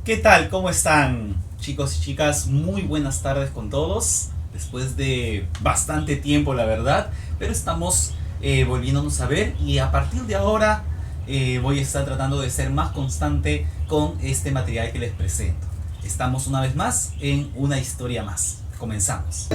¿Qué tal? ¿Cómo están, chicos y chicas? Muy buenas tardes con todos. Después de bastante tiempo, la verdad, pero estamos volviéndonos a ver y a partir de ahora voy a estar tratando de ser más constante con este material que les presento. Estamos una vez más en una historia más. Comenzamos.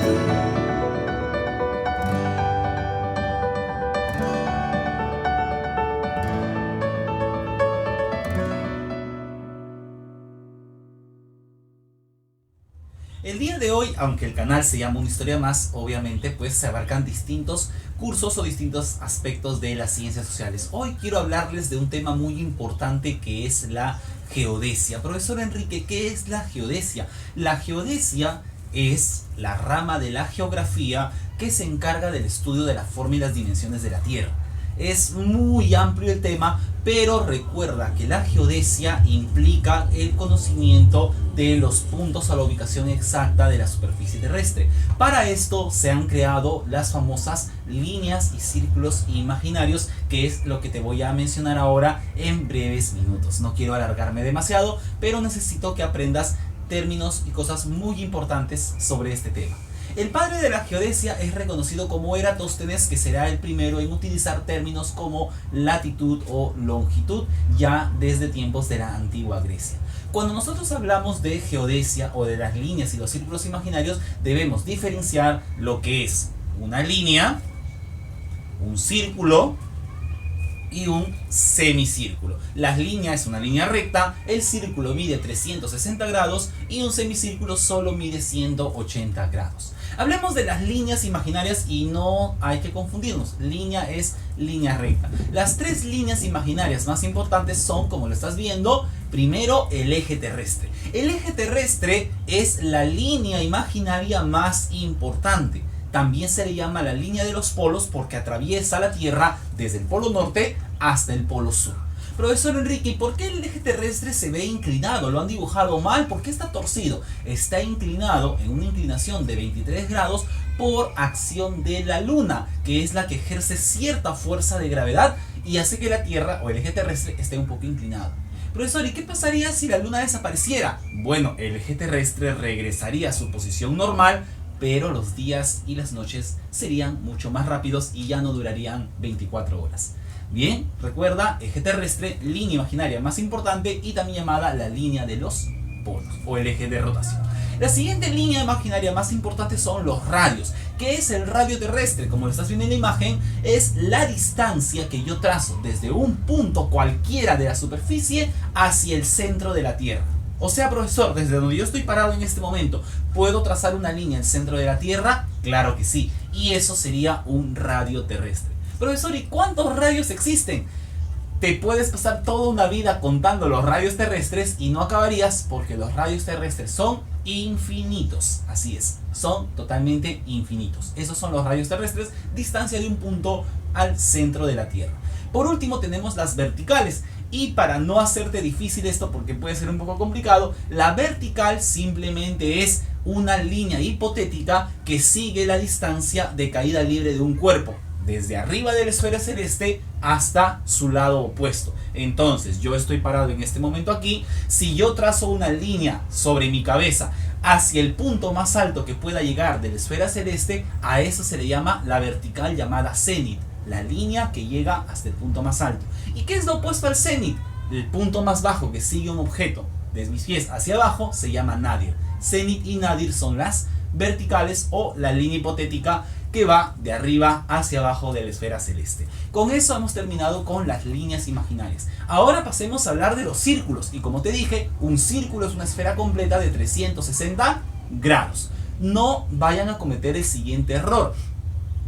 El día de hoy, aunque el canal se llama Una Historia Más, obviamente pues se abarcan distintos cursos o distintos aspectos de las ciencias sociales. Hoy quiero hablarles de un tema muy importante que es la geodesia. Profesor Enrique, ¿qué es la geodesia? La geodesia es la rama de la geografía que se encarga del estudio de la forma y las dimensiones de la Tierra. Es muy amplio el tema, pero recuerda que la geodesia implica el conocimiento de los puntos a la ubicación exacta de la superficie terrestre. Para esto se han creado las famosas líneas y círculos imaginarios, que es lo que te voy a mencionar ahora en breves minutos. No quiero alargarme demasiado, pero necesito que aprendas términos y cosas muy importantes sobre este tema. El padre de la geodesia es reconocido como Eratóstenes, que será el primero en utilizar términos como latitud o longitud ya desde tiempos de la antigua Grecia. Cuando nosotros hablamos de geodesia o de las líneas y los círculos imaginarios, debemos diferenciar lo que es una línea, un círculo y un semicírculo. La línea es una línea recta, el círculo mide 360 grados y un semicírculo solo mide 180 grados. Hablemos de las líneas imaginarias y no hay que confundirnos. Línea es línea recta. Las tres líneas imaginarias más importantes son, como lo estás viendo, primero el eje terrestre. El eje terrestre es la línea imaginaria más importante. También se le llama la línea de los polos porque atraviesa la Tierra desde el polo norte hasta el polo sur. Profesor Enrique, ¿y por qué el eje terrestre se ve inclinado? ¿Lo han dibujado mal? ¿Por qué está torcido? Está inclinado en una inclinación de 23 grados por acción de la Luna, que es la que ejerce cierta fuerza de gravedad y hace que la Tierra o el eje terrestre esté un poco inclinado. Profesor, ¿y qué pasaría si la Luna desapareciera? Bueno, el eje terrestre regresaría a su posición normal, pero los días y las noches serían mucho más rápidos y ya no durarían 24 horas. Bien, recuerda, eje terrestre, línea imaginaria más importante y también llamada la línea de los polos o el eje de rotación. La siguiente línea imaginaria más importante son los radios. ¿Qué es el radio terrestre? Como lo estás viendo en la imagen, es la distancia que yo trazo desde un punto cualquiera de la superficie hacia el centro de la Tierra. O sea, profesor, desde donde yo estoy parado en este momento, ¿puedo trazar una línea en el centro de la Tierra? Claro que sí, y eso sería un radio terrestre. Profesor, ¿y cuántos radios existen? Te puedes pasar toda una vida contando los radios terrestres y no acabarías porque los radios terrestres son infinitos. Así es, son totalmente infinitos. Esos son los radios terrestres, distancia de un punto al centro de la Tierra. Por último tenemos las verticales. Y para no hacerte difícil esto, porque puede ser un poco complicado, la vertical simplemente es una línea hipotética que sigue la distancia de caída libre de un cuerpo, desde arriba de la esfera celeste hasta su lado opuesto. Entonces, yo estoy parado en este momento aquí. Si yo trazo una línea sobre mi cabeza hacia el punto más alto que pueda llegar de la esfera celeste, a eso se le llama la vertical llamada cenit. La línea que llega hasta el punto más alto. ¿Y qué es lo opuesto al cenit? El punto más bajo que sigue un objeto desde mis pies hacia abajo se llama nadir. Cenit y nadir son las verticales o la línea hipotética que va de arriba hacia abajo de la esfera celeste. Con eso hemos terminado con las líneas imaginarias. Ahora pasemos a hablar de los círculos. Y como te dije, un círculo es una esfera completa de 360 grados. No vayan a cometer el siguiente error.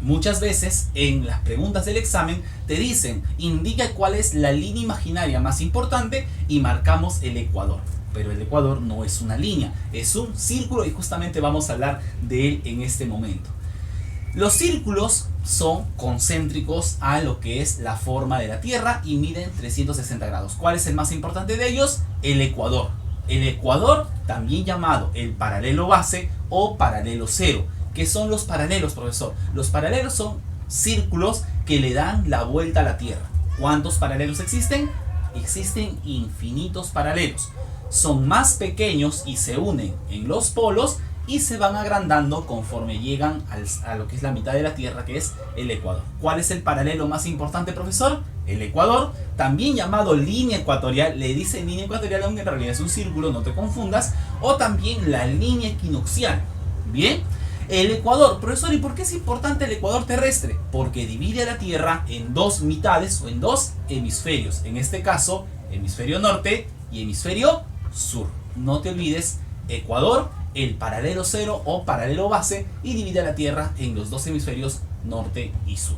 Muchas veces en las preguntas del examen te dicen, indica cuál es la línea imaginaria más importante y marcamos el ecuador. Pero el ecuador no es una línea, es un círculo y justamente vamos a hablar de él en este momento. Los círculos son concéntricos a lo que es la forma de la Tierra y miden 360 grados. ¿Cuál es el más importante de ellos? El ecuador. El ecuador, también llamado el paralelo base o paralelo cero. ¿Qué son los paralelos, profesor? Los paralelos son círculos que le dan la vuelta a la Tierra. ¿Cuántos paralelos existen? existen infinitos paralelos. Son más pequeños y se unen en los polos y se van agrandando conforme llegan a lo que es la mitad de la Tierra, que es el Ecuador. ¿Cuál es el paralelo más importante, profesor? El Ecuador, también llamado línea ecuatorial. Le dicen línea ecuatorial aunque en realidad es un círculo, no te confundas. O también la línea equinoccial. Bien, el Ecuador, profesor, ¿y por qué es importante el Ecuador terrestre? Porque divide a la Tierra en dos mitades o en dos hemisferios. En este caso, hemisferio norte y hemisferio sur. No te olvides, Ecuador, el paralelo cero o paralelo base, y divide a la Tierra en los dos hemisferios norte y sur.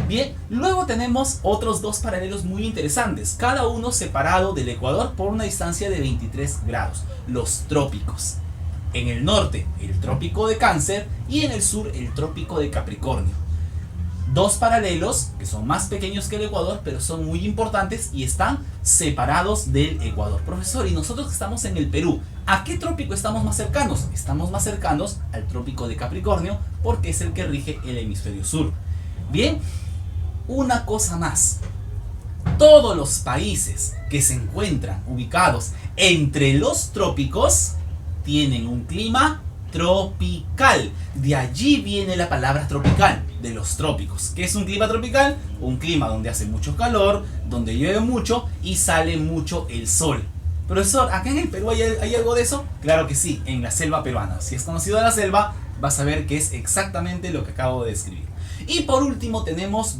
Bien, luego tenemos otros dos paralelos muy interesantes, cada uno separado del Ecuador por una distancia de 23 grados, los trópicos. En el norte, el trópico de Cáncer, y en el sur, el trópico de Capricornio. Dos paralelos que son más pequeños que el Ecuador, pero son muy importantes y están separados del Ecuador. Profesor, y nosotros que estamos en el Perú, ¿a qué trópico estamos más cercanos? Estamos más cercanos al trópico de Capricornio porque es el que rige el hemisferio sur. Bien, una cosa más. Todos los países que se encuentran ubicados entre los trópicos tienen un clima tropical. De allí viene la palabra tropical, de los trópicos. ¿Qué es un clima tropical? Un clima donde hace mucho calor, donde llueve mucho y sale mucho el sol. Profesor, ¿acá en el Perú hay algo de eso? Claro que sí, en la selva peruana. Si es conocido la selva, vas a ver que es exactamente lo que acabo de describir. Y por último tenemos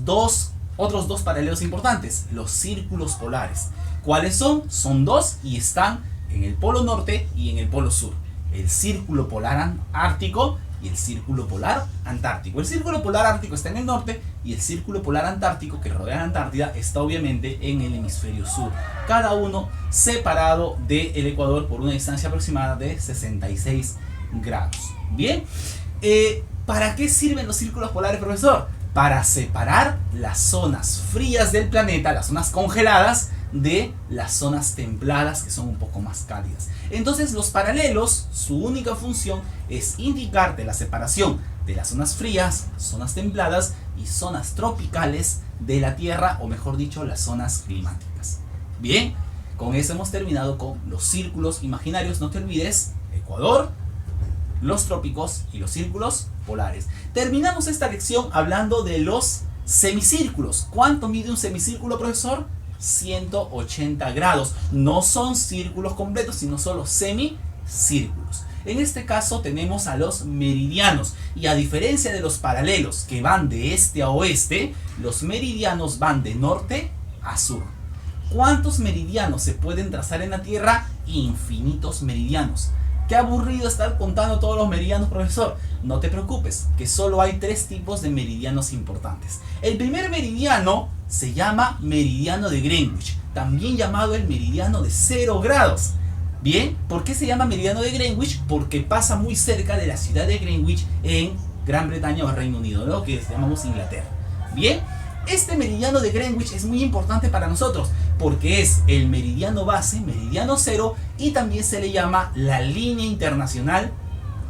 otros dos paralelos importantes, los círculos polares. ¿Cuáles son? Son dos y están en el polo norte y en el polo sur. El círculo polar ártico y el círculo polar antártico. El círculo polar ártico está en el norte y el círculo polar antártico, que rodea la Antártida, está obviamente en el hemisferio sur. Cada uno separado del Ecuador por una distancia aproximada de 66 grados. Bien, ¿para qué sirven los círculos polares, profesor? Para separar las zonas frías del planeta, las zonas congeladas, de las zonas templadas, que son un poco más cálidas. Entonces los paralelos, su única función es indicarte la separación de las zonas frías, zonas templadas y zonas tropicales de la Tierra, o mejor dicho, las zonas climáticas. Bien, con eso hemos terminado con los círculos imaginarios. No te olvides, Ecuador, los trópicos y los círculos polares. Terminamos esta lección hablando de los semicírculos. ¿Cuánto mide un semicírculo, profesor? 180 grados. No son círculos completos, sino solo semicírculos. En este caso tenemos a los meridianos, y a diferencia de los paralelos que van de este a oeste, los meridianos van de norte a sur. ¿Cuántos meridianos se pueden trazar en la Tierra? Infinitos meridianos. Qué aburrido estar contando todos los meridianos, profesor. No te preocupes, que solo hay tres tipos de meridianos importantes. El primer meridiano se llama meridiano de Greenwich, también llamado el meridiano de 0 grados. Bien, ¿por qué se llama meridiano de Greenwich? Porque pasa muy cerca de la ciudad de Greenwich en Gran Bretaña o Reino Unido, ¿no? Que llamamos Inglaterra. Bien, este meridiano de Greenwich es muy importante para nosotros porque es el meridiano base, meridiano cero, y también se le llama la línea internacional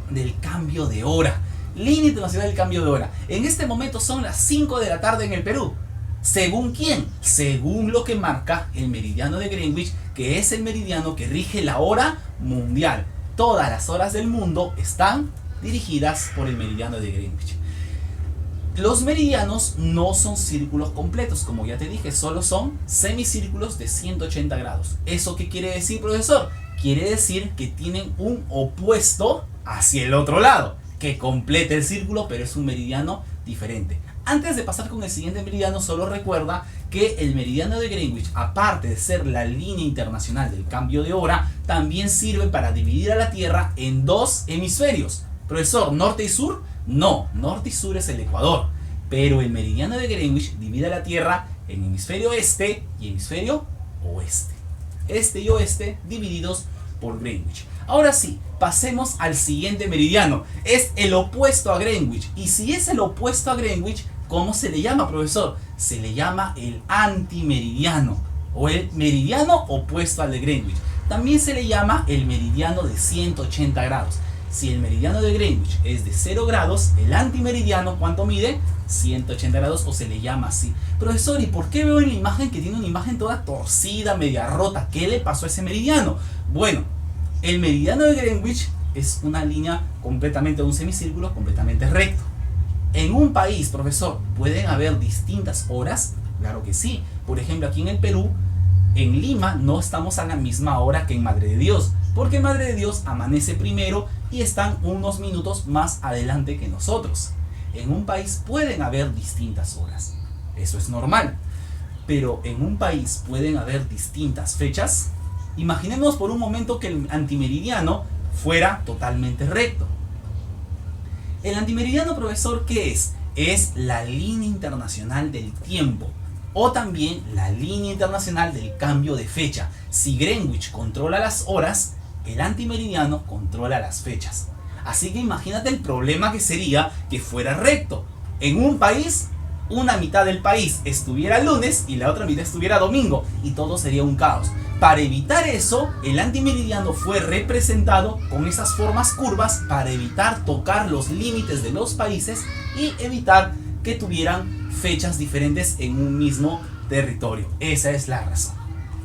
del cambio de hora. Línea internacional del cambio de hora. En este momento son las 5 de la tarde en el Perú. ¿Según quién? Según lo que marca el meridiano de Greenwich, que es el meridiano que rige la hora mundial. Todas las horas del mundo están dirigidas por el meridiano de Greenwich. Los meridianos no son círculos completos, como ya te dije, solo son semicírculos de 180 grados. ¿Eso qué quiere decir, profesor? Quiere decir que tienen un opuesto hacia el otro lado, que completa el círculo, pero es un meridiano diferente. Antes de pasar con el siguiente meridiano, solo recuerda que el meridiano de Greenwich, aparte de ser la línea internacional del cambio de hora, también sirve para dividir a la Tierra en dos hemisferios. Profesor, ¿norte y sur? No, norte y sur es el Ecuador, pero el meridiano de Greenwich divide a la Tierra en hemisferio este y hemisferio oeste. Este y oeste divididos por Greenwich. Ahora sí, pasemos al siguiente meridiano. Es el opuesto a Greenwich. Y si es el opuesto a Greenwich, ¿cómo se le llama, profesor? Se le llama el antimeridiano o el meridiano opuesto al de Greenwich. También se le llama el meridiano de 180 grados. Si el meridiano de Greenwich es de 0 grados, el antimeridiano, ¿cuánto mide? 180 grados, o se le llama así. Profesor, ¿y por qué veo en la imagen que tiene una imagen toda torcida, media rota? ¿Qué le pasó a ese meridiano? Bueno, el meridiano de Greenwich es una línea completamente, un semicírculo completamente recto. En un país, profesor, ¿pueden haber distintas horas? Claro que sí. Por ejemplo, aquí en el Perú, en Lima, no estamos a la misma hora que en Madre de Dios, porque en Madre de Dios amanece primero y están unos minutos más adelante que nosotros. En un país pueden haber distintas horas, eso es normal. Pero en un país pueden haber distintas fechas. Imaginemos por un momento que el antimeridiano fuera totalmente recto. El antimeridiano, profesor, ¿qué es? Es la línea internacional del tiempo, o también la línea internacional del cambio de fecha. Si Greenwich controla las horas, el antimeridiano controla las fechas. Así que imagínate el problema que sería que fuera recto. En un país, una mitad del país estuviera lunes y la otra mitad estuviera domingo, y todo sería un caos. Para evitar eso, el antimeridiano fue representado con esas formas curvas para evitar tocar los límites de los países y evitar que tuvieran fechas diferentes en un mismo territorio. Esa es la razón.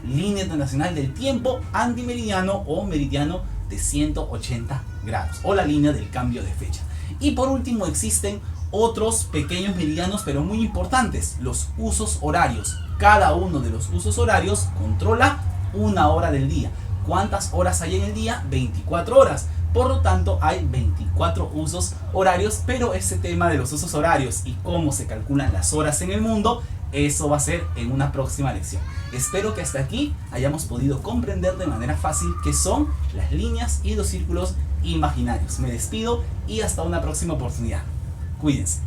Línea internacional del tiempo, antimeridiano o meridiano de 180 grados, o la línea del cambio de fecha. Y por último existen otros pequeños meridianos, pero muy importantes, los usos horarios. Cada uno de los usos horarios controla una hora del día. ¿Cuántas horas hay en el día? 24 horas. Por lo tanto, hay 24 usos horarios, pero ese tema de los usos horarios y cómo se calculan las horas en el mundo, eso va a ser en una próxima lección. Espero que hasta aquí hayamos podido comprender de manera fácil qué son las líneas y los círculos imaginarios. Me despido y hasta una próxima oportunidad. Cuídense.